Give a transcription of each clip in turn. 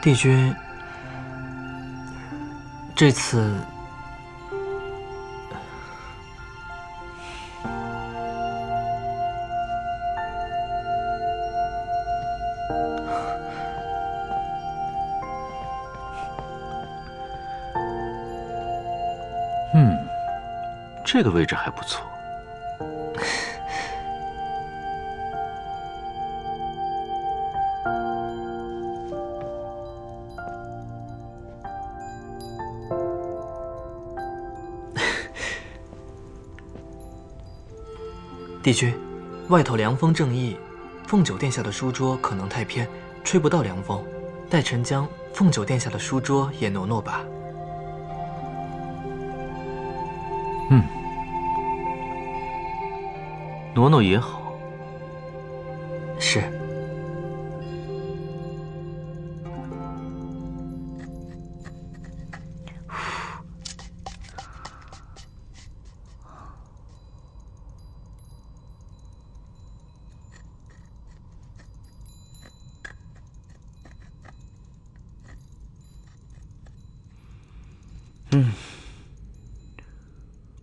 帝君，这次这个位置还不错。帝君，外头凉风正义，凤九殿下的书桌可能太偏，吹不到凉风。待臣将凤九殿下的书桌也挪挪吧。挪挪也好。是。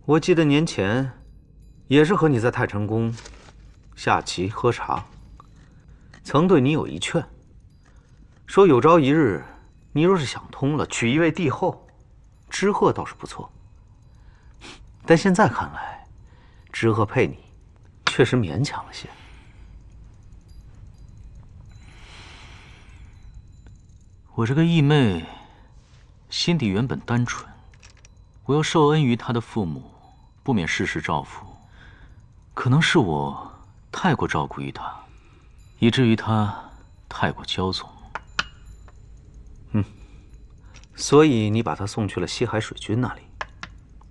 我记得年前也是和你在太晨宫下棋喝茶，曾对你有一劝，说有朝一日你若是想通了，娶一位帝后，知鹤倒是不错。但现在看来，知鹤配你确实勉强了些。我这个义妹心底原本单纯，我又受恩于她的父母，不免事事照拂。可能是我太过照顾于她，以至于她太过骄纵。所以你把她送去了西海水君那里，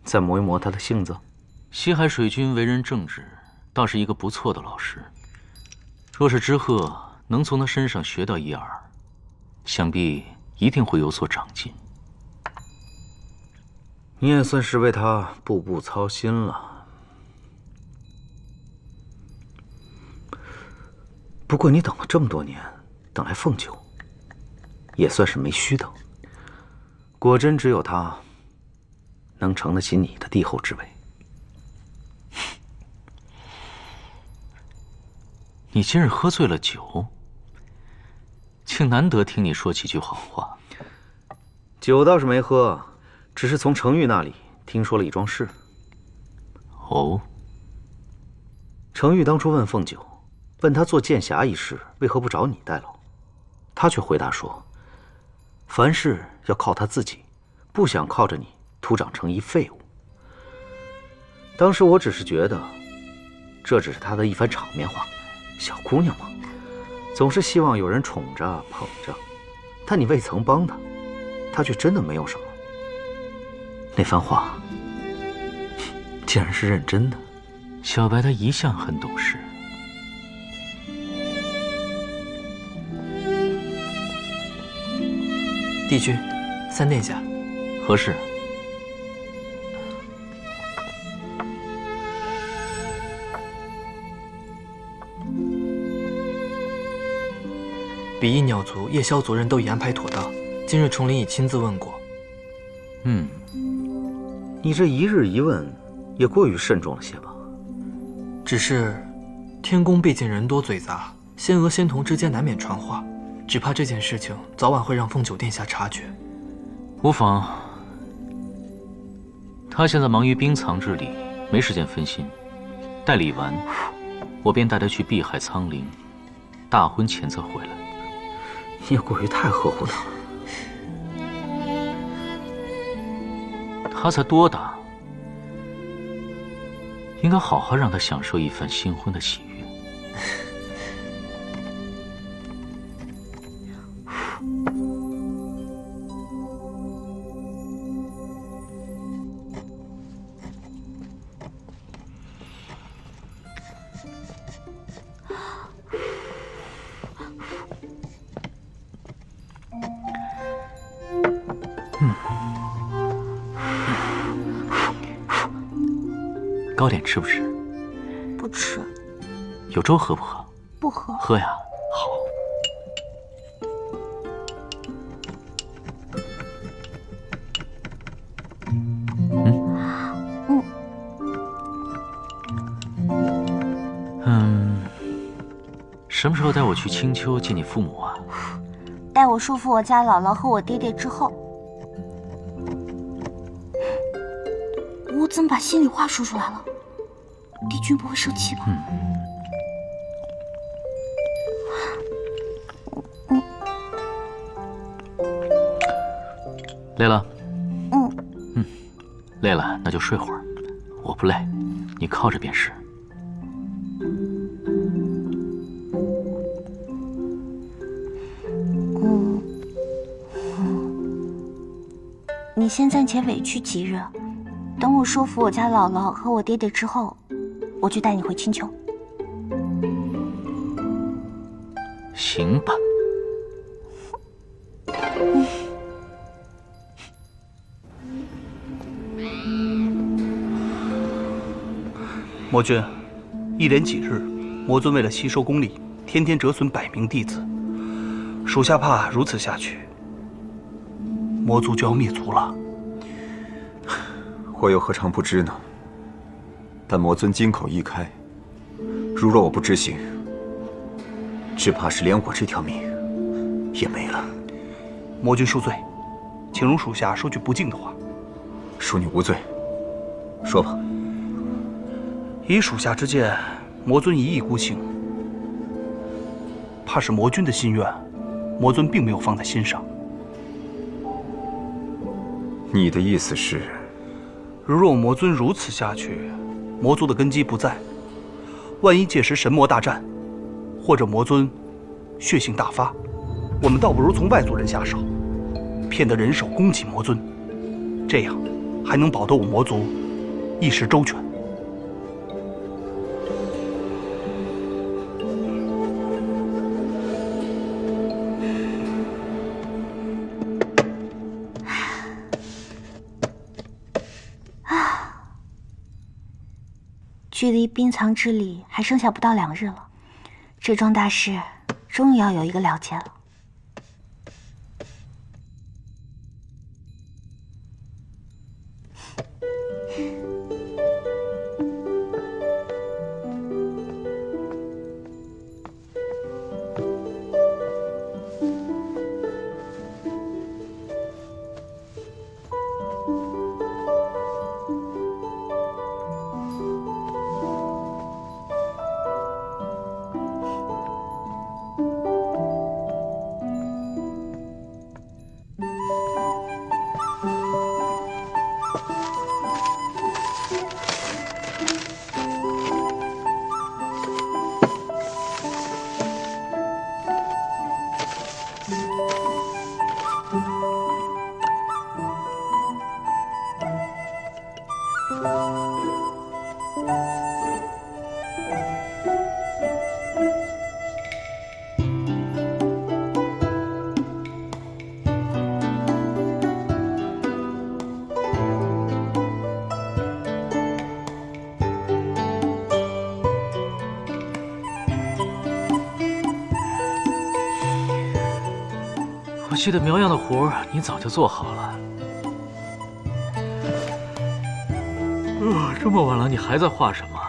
再磨一磨她的性子。西海水君为人正直，倒是一个不错的老师。若是知鹤能从他身上学到一二，想必一定会有所长进。你也算是为他步步操心了。不过你等了这么多年，等来凤九，也算是没虚等。果真只有他能承得起你的帝后之位。你今日喝醉了酒，竟难得听你说几句好话。酒倒是没喝，只是从程昱那里听说了一桩事。哦。程昱当初问凤九，问他做剑侠一事为何不找你代劳，他却回答说，凡事要靠他自己，不想靠着你徒长成一废物。当时我只是觉得，这只是他的一番场面话，小姑娘嘛，总是希望有人宠着捧着，但你未曾帮他，他却真的没有什么。那番话竟然是认真的。小白他一向很懂事。帝君，三殿下，何事？比翼鸟族、夜宵族人都已安排妥当，今日重林已亲自问过。你这一日一问，也过于慎重了些吧？只是，天宫毕竟人多嘴杂，仙娥仙童之间难免传话，只怕这件事情早晚会让凤九殿下察觉。无妨，他现在忙于冰藏之礼，没时间分心。待礼完，我便带他去碧海苍陵，大婚前再回来。你也过于太呵护他了。他才多大，应该好好让他享受一番新婚的喜悦。糕点吃不吃？不吃。有粥喝不喝？不喝。喝呀，好。什么时候带我去青丘见你父母啊？待我说服我家姥姥和我爹爹之后。我怎么把心里话说出来了？帝君不会生气吧？累了？累了那就睡会儿，我不累，你靠着便是。你先暂且委屈几日，等我说服我家姥姥和我爹爹之后，我就带你回青丘。行吧。魔君，一连几日，魔尊为了吸收功力，天天折损100名弟子，属下怕如此下去，魔族就要灭族了。我又何尝不知呢？但魔尊金口一开，如若我不执行，只怕是连我这条命也没了。魔君恕罪，请容属下说句不敬的话。恕你无罪，说吧。以属下之见，魔尊一意孤行，怕是魔君的心愿，魔尊并没有放在心上。你的意思是，如若魔尊如此下去，魔族的根基不在，万一届时神魔大战，或者魔尊血性大发，我们倒不如从外族人下手，骗得人手攻击魔尊，这样还能保得我魔族一时周全。距离冰藏之礼还剩下不到2日了，这桩大事终于要有一个了结了。我记得苗阳的活你早就做好了。这么晚了，你还在画什么？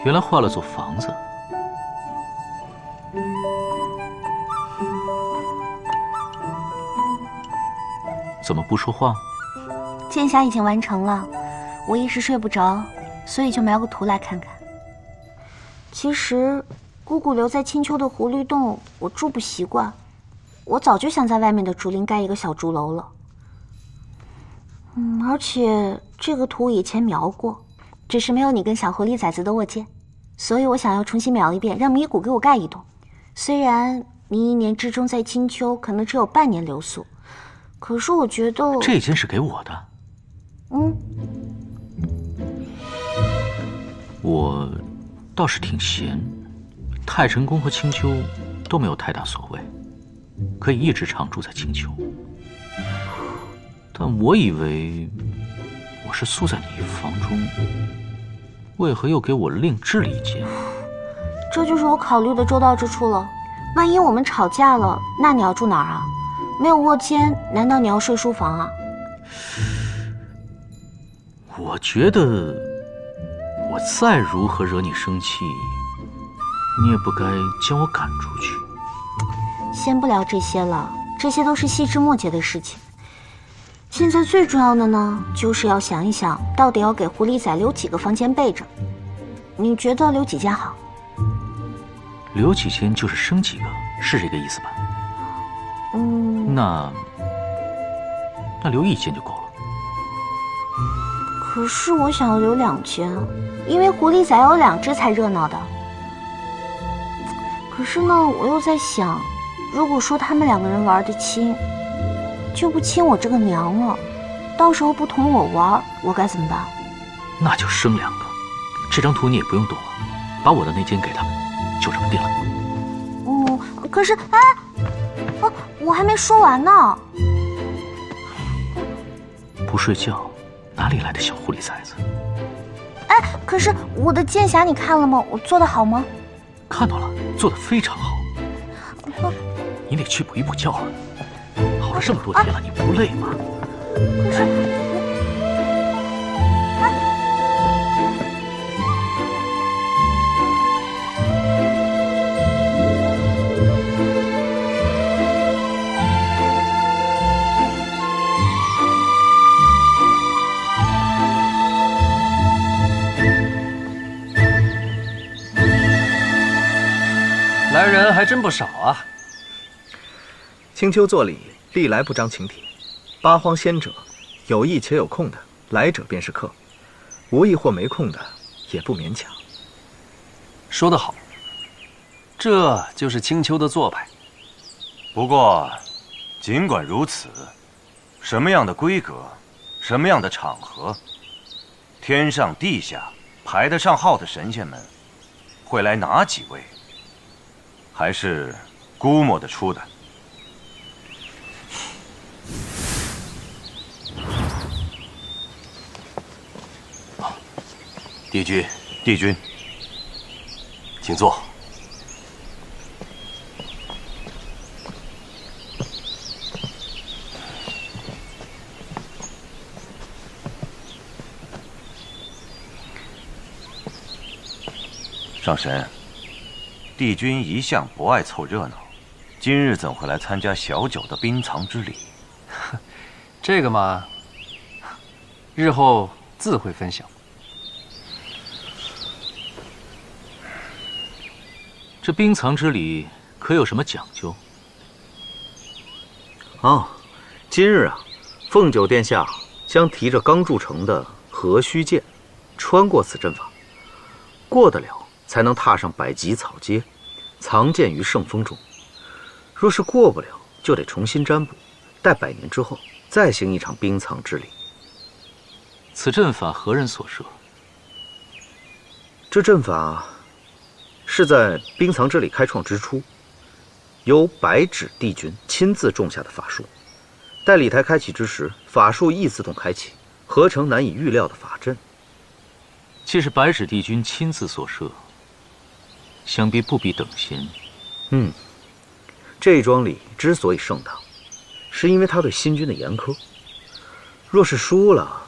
原来画了座房子。怎么不说话？剑匣已经完成了，我一时睡不着，所以就描个图来看看。其实，姑姑留在青丘的狐狸洞，我住不习惯，我早就想在外面的竹林盖一个小竹楼了。而且这个图以前描过，只是没有你跟小狐狸崽子的卧间，所以我想要重新描一遍，让米谷给我盖一栋。虽然你1年之中在青丘可能只有半年留宿，可是我觉得这间是给我的。我倒是挺闲，太晨宫和青丘都没有太大所谓，可以一直常住在青丘。但我以为我是宿在你房中，为何又给我另置了一间？这就是我考虑的周到之处了。万一我们吵架了，那你要住哪儿啊？没有卧间，难道你要睡书房啊？我觉得，我再如何惹你生气，你也不该将我赶出去。先不聊这些了，这些都是细枝末节的事情。现在最重要的呢，就是要想一想，到底要给狐狸仔留几个房间备着。你觉得留几间好？留几间就是生几个，是这个意思吧？那留一间就够了。可是我想要留2间，因为狐狸仔要有2只才热闹的。可是呢，我又在想，如果说他们2个人玩得亲，就不亲我这个娘了，到时候不同我玩，我该怎么办？那就生2个。这张图你也不用动了，把我的那间给他们，就这么定了。可是，我还没说完呢。不睡觉，哪里来的小狐狸崽子？可是我的剑匣你看了吗？我做得好吗？看到了，做得非常好。你得去补一补觉了。好了这么多天了，你不累吗？可是，来人还真不少啊。青丘作礼，历来不张请帖。八荒仙者，有意且有空的，来者便是客；无意或没空的，也不勉强。说得好，这就是青丘的做派。不过，尽管如此，什么样的规格，什么样的场合，天上地下排得上号的神仙们，会来哪几位？还是估摸得出的。帝君，帝君，请坐。上神，帝君一向不爱凑热闹，今日怎会来参加小九的冰藏之礼？这个嘛，日后自会分享。这冰藏之礼可有什么讲究？今日啊，凤九殿下将提着刚铸成的何须剑，穿过此阵法，过得了才能踏上百棘草阶，藏剑于圣峰中。若是过不了，就得重新占卜，待100年之后再行一场冰藏之礼。此阵法何人所设？这阵法是在冰藏之礼开创之初，由白纸帝君亲自种下的法术。待礼台开启之时，法术亦自动开启，合成难以预料的法阵。既是白纸帝君亲自所设，想必不比等闲。这桩礼之所以盛大，是因为他对新君的严苛。若是输了，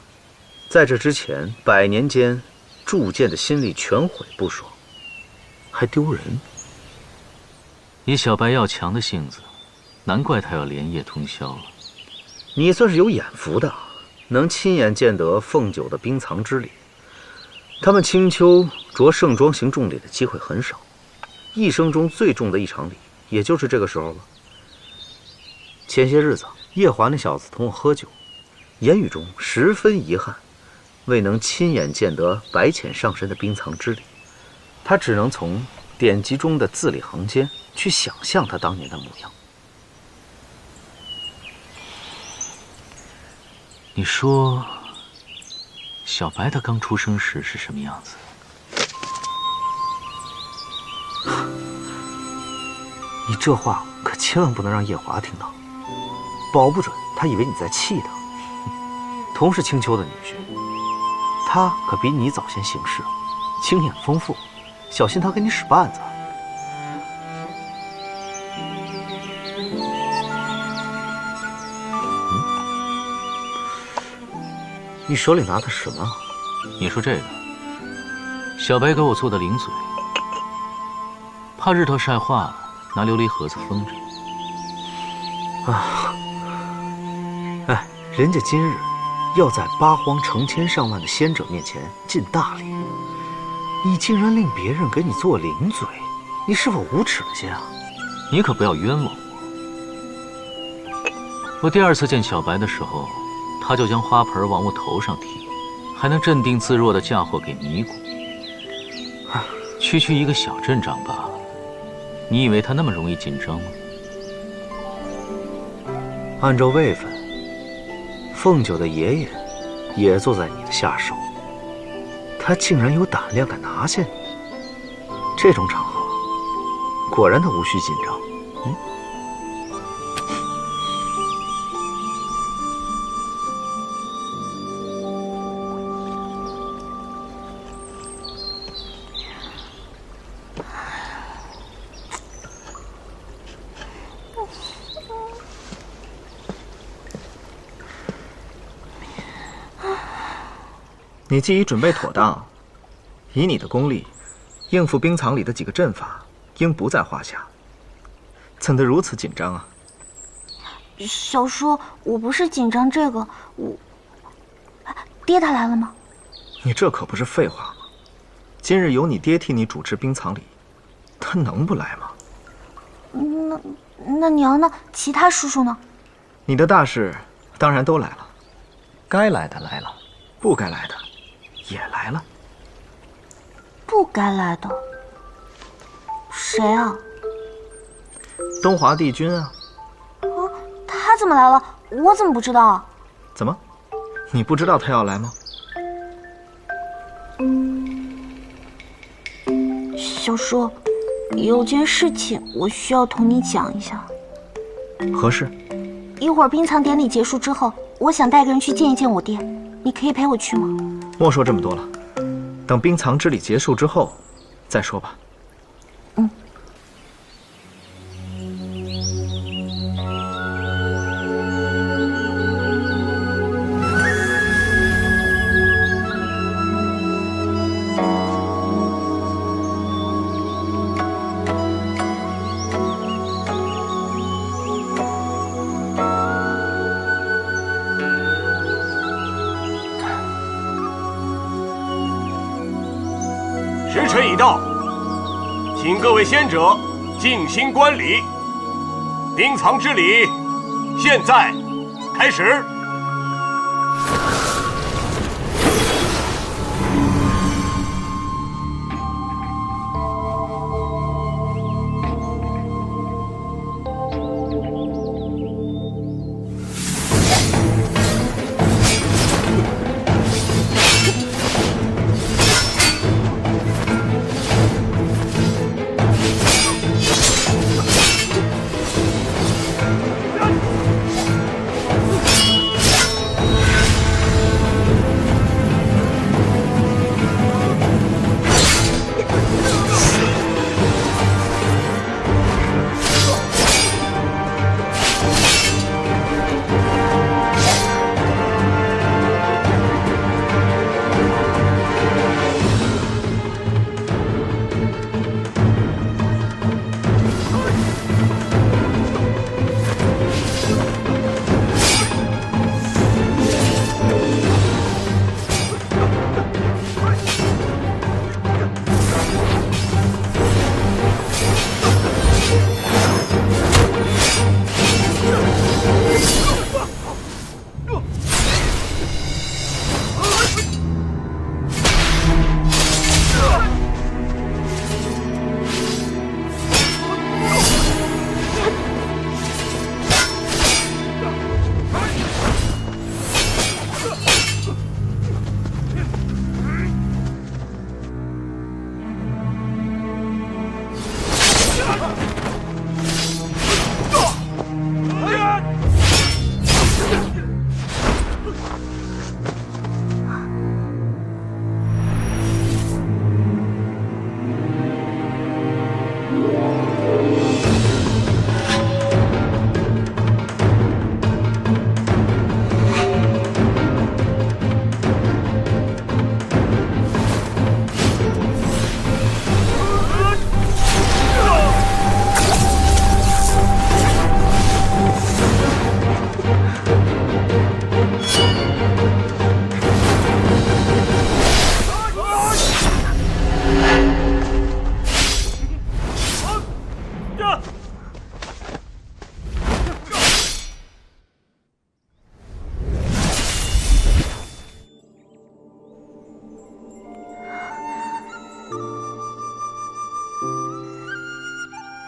在这之前100年间铸剑的心力全毁不爽，还丢人。以小白要强的性子，难怪他要连夜通宵了。你算是有眼福的，能亲眼见得凤九的冰藏之礼。他们青丘着盛装行重礼的机会很少，一生中最重的一场礼，也就是这个时候了。前些日子，叶华那小子同我喝酒，言语中十分遗憾，未能亲眼见得白浅上身的冰藏之礼。他只能从典籍中的字里行间去想象他当年的模样。你说，小白他刚出生时是什么样子？你这话可千万不能让叶华听到，保不准他以为你在气他。同是青丘的女婿，他可比你早先行事，经验丰富，小心他给你使绊子。你手里拿的是什么？你说这个，小白给我做的零嘴，怕日头晒化了，拿琉璃盒子封着。啊，哎，人家今日要在八荒成千上万的仙者面前尽大礼，你竟然令别人给你做零嘴，你是否无耻了些啊？你可不要冤枉我。我第二次见小白的时候，他就将花盆往我头上踢，还能镇定自若地嫁祸给尼姑。区区一个小镇长罢了，你以为他那么容易紧张吗？按照位分，凤九的爷爷也坐在你的下手，他竟然有胆量敢拿下你，这种场合，果然他无需紧张。你既已准备妥当，以你的功力，应付冰藏里的几个阵法，应不在话下。怎得如此紧张啊？小叔，我不是紧张这个，爹他来了吗？你这可不是废话吗？今日由你爹替你主持冰藏礼，他能不来吗？那娘呢？其他叔叔呢？你的大事当然都来了，该来的来了，不该来的也来了。不该来的谁啊？东华帝君啊。他怎么来了？我怎么不知道啊？怎么，你不知道他要来吗？小叔，有件事情我需要同你讲一下。何事？一会儿冰藏典礼结束之后，我想带个人去见一见我爹，你可以陪我去吗？莫说这么多了，等冰藏之礼结束之后再说吧。时辰已到，请各位仙者静心观礼。冰藏之礼，现在开始。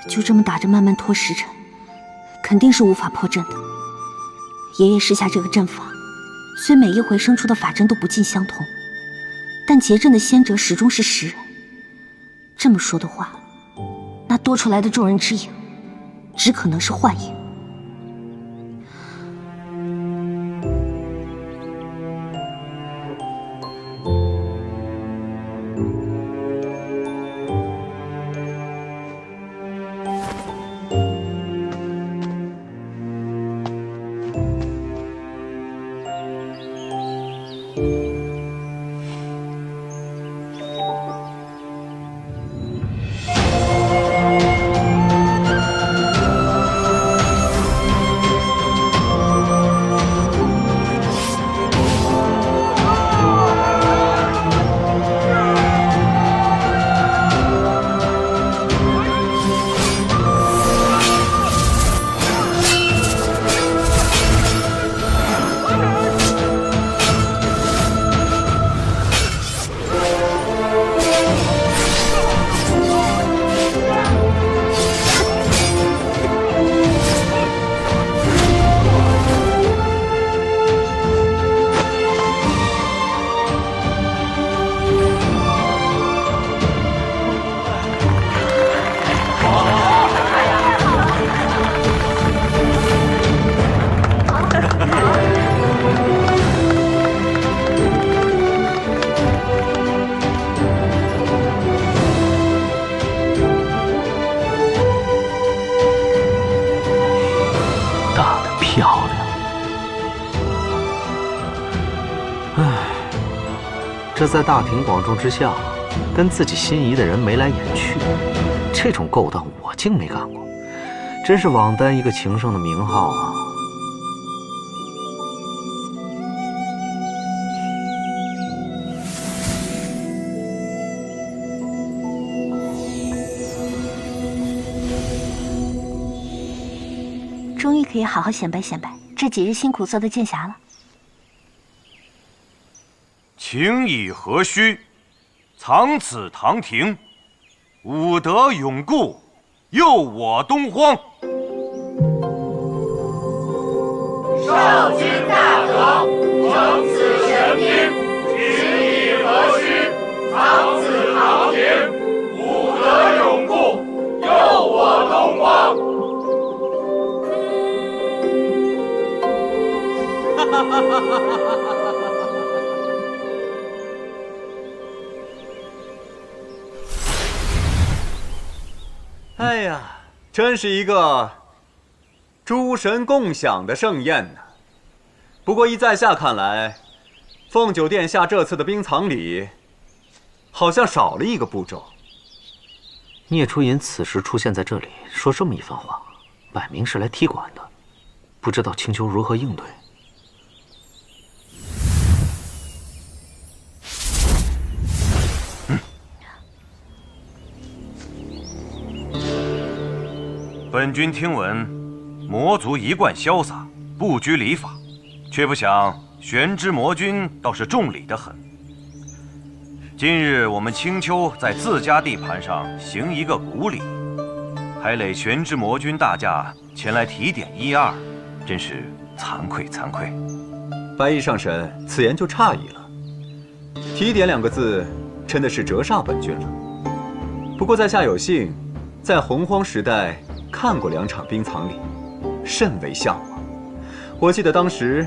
就这么打着慢慢拖时辰，肯定是无法破阵的。爷爷施下这个阵法，虽每一回生出的法阵都不尽相同，但结阵的先者始终是10人。这么说的话，那多出来的众人之影，只可能是幻影。这在大庭广众之下，跟自己心仪的人眉来眼去，这种勾当我竟没干过，真是枉担一个情圣的名号啊！终于可以好好显摆显摆这几日辛苦做的剑侠了。情以何须？藏此堂庭，武德永固，佑我东荒。少君大德，承此玄牒，情以何须？藏此堂庭，武德永固，佑我东荒。哈哈哈哈哈！哎呀，真是一个诸神共享的盛宴呢。不过依在下看来，凤九殿下这次的冰藏礼好像少了一个步骤。聂初隐此时出现在这里，说这么一番话，摆明是来踢馆的，不知道青丘如何应对。本君听闻，魔族一贯潇洒，不拘礼法，却不想玄之魔君倒是重礼得很。今日我们青丘在自家地盘上行一个古礼，还累玄之魔君大驾前来提点一二，真是惭愧惭愧。白衣上神，此言就诧异了。提点2个字，真的是折煞本君了。不过在下有幸在洪荒时代看过2场冰藏礼，甚为向往。我记得当时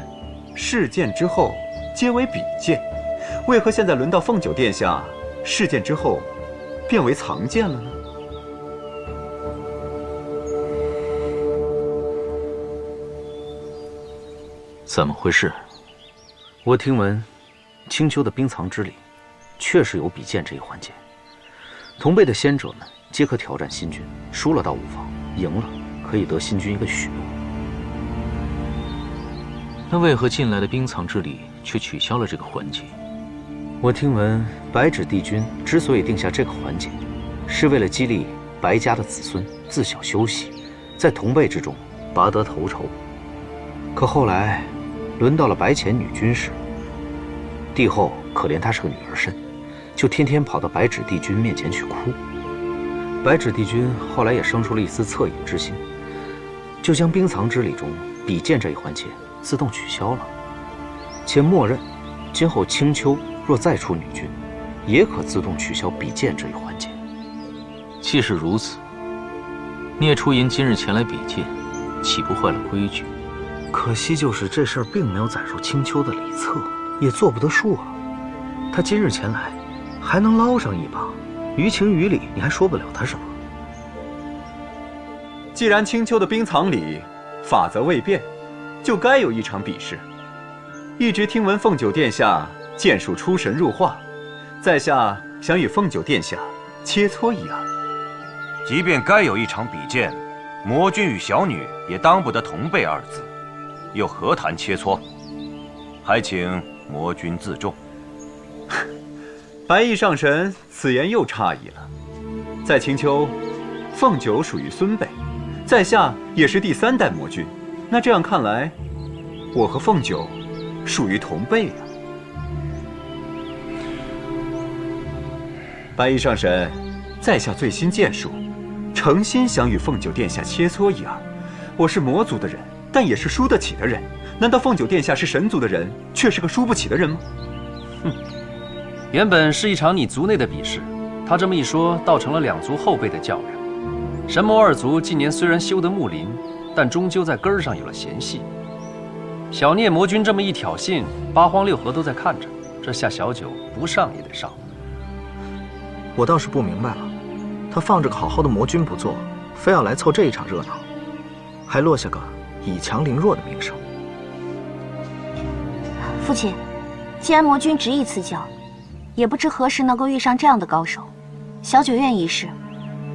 试剑之后皆为比剑，为何现在轮到凤九殿下试剑之后变为藏剑了呢？怎么回事？我听闻青丘的冰藏之礼确实有比剑这一环节，同辈的仙者们皆可挑战新君，输了到无妨，赢了可以得新君一个许诺。那为何近来的冰藏之礼却取消了这个环节？我听闻白纸帝君之所以定下这个环节，是为了激励白家的子孙自小修习，在同辈之中拔得头筹。可后来轮到了白浅女君时，帝后可怜她是个女儿身，就天天跑到白纸帝君面前去哭。白纸帝君后来也生出了一丝恻隐之心，就将冰藏之礼中比剑这一环节自动取消了，且默认今后青丘若再出女君，也可自动取消比剑这一环节。既是如此，聂初吟今日前来比剑，岂不坏了规矩？可惜就是这事儿并没有载入青丘的礼册，也做不得数啊。他今日前来，还能捞上一把，于情于理你还说不了他什么。既然青丘的冰藏礼法则未变，就该有一场比试。一直听闻凤九殿下剑术出神入化，在下想与凤九殿下切磋一二。即便该有一场比剑，魔君与小女也当不得同辈二字，又何谈切磋？还请魔君自重。白衣上神此言又诧异了。在青丘，凤九属于孙辈，在下也是第3代魔君。那这样看来，我和凤九属于同辈了。白衣上神，在下最新剑术，诚心想与凤九殿下切磋一二。我是魔族的人，但也是输得起的人。难道凤九殿下是神族的人，却是个输不起的人吗？哼，原本是一场你族内的比试，他这么一说，倒成了2族后辈的较量。神魔2族近年虽然修得木林，但终究在根儿上有了嫌隙。小聂魔君这么一挑衅，八荒六合都在看着，这下小九不上也得上。我倒是不明白了，他放着个好好的魔君不做，非要来凑这一场热闹，还落下个以强凌弱的名声。父亲，既然魔君执意赐教，也不知何时能够遇上这样的高手。小九愿一试，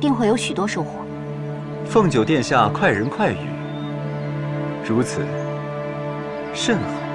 定会有许多收获。凤九殿下快人快语，如此甚好。